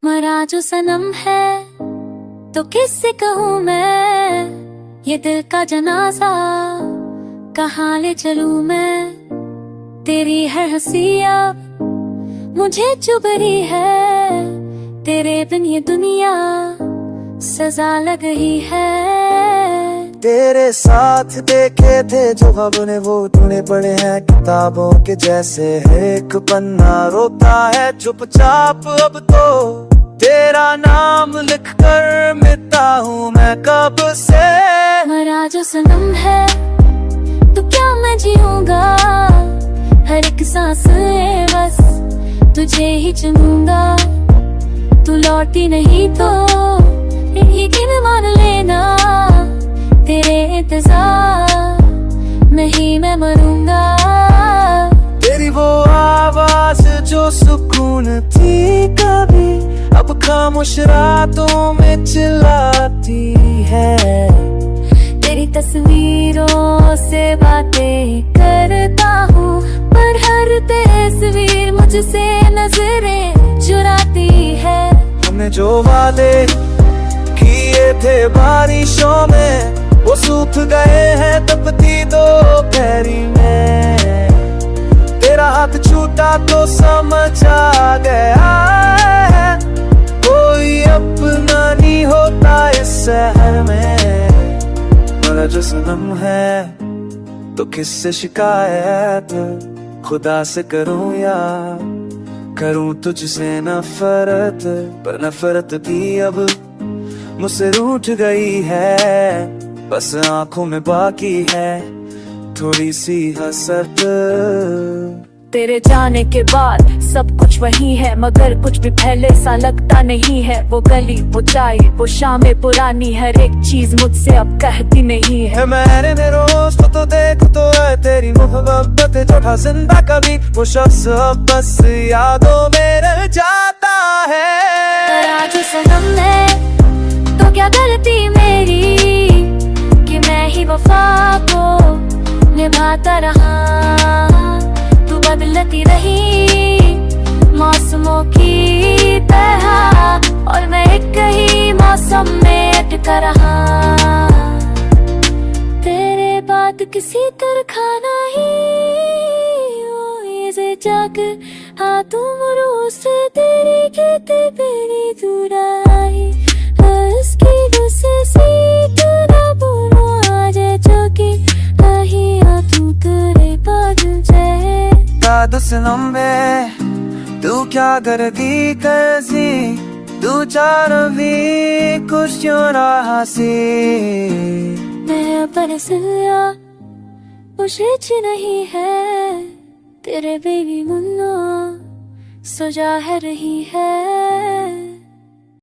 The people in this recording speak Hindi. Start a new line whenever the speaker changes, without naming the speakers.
मरा जो सनम है तो किससे कहूँ मैं, ये दिल का जनाजा कहाँ ले चलूं मैं। तेरी है हंसी अब मुझे चुभ रही है, तेरे बिन ये दुनिया सजा लग रही है।
तेरे साथ देखे थे जो ख्वाबों वो तूने पढ़े हैं किताबों के जैसे, एक पन्ना रोता है चुपचाप अब तो, तेरा नाम लिखकर मिटता हूँ मैं कब से।
मरा जो सनम है तो क्या मैं जीऊंगा, हर एक सांस में बस तुझे ही चुनूंगा। तू लौटी नहीं तो यकीन मान लेना, तेरे इंतजार में ही मैं मरूंगा।
तेरी वो आवाज जो सुकून थी कभी, अब खामोश रातों में चिल्लाती है।
तेरी तस्वीरों से बातें करता हूँ, पर हर तस्वीर मुझसे नजरें चुराती है।
हमने जो वादे किए थे बारिशों में, वो सूख गए हैं तपती दोपहरी में। तेरा हाथ छूटा तो समझ आ गया है, कोई अपना नहीं होता इस शहर में। मरा जो सनम है तो किससे शिकायत, खुदा से करूं या करूं तुझसे नफरत। पर नफरत भी अब मुझसे रूठ गई है, बस आंखों में बाकी है थोड़ी सी हसरत।
तेरे जाने के बाद सब कुछ वही है, मगर कुछ भी पहले सा लगता नहीं है। वो गली, वो चाय, वो शामें पुरानी, हर एक चीज मुझसे अब कहती नहीं है।
मैंने रोज तो देख तो है तेरी मोहब्बत जो था जिंदा कभी, वो शख्स अब बस यादों में रह जाता है।
मरा जो सनम है तो क्या गलती मेरी कि मैं ही वफा को निभाता रहा। तू बदलती रही मौसमों की तरह, और मैं एक ही मौसम में अटका रहा। तेरे बाद किसी तरह नहीं हुई जाकर हाथों मुरों से, तेरी कहते मेरी दूर आई उसकी गुस्से ना बोलो आज जो कि नहीं आ तू करे बादल जाए।
याद सनम में तू क्या करती कैसी, तू चार भी कुछ क्यों रहा सी।
मैं अपन सिया कुछ नहीं है, तेरे बेबी मुन्ना सजा है रही है।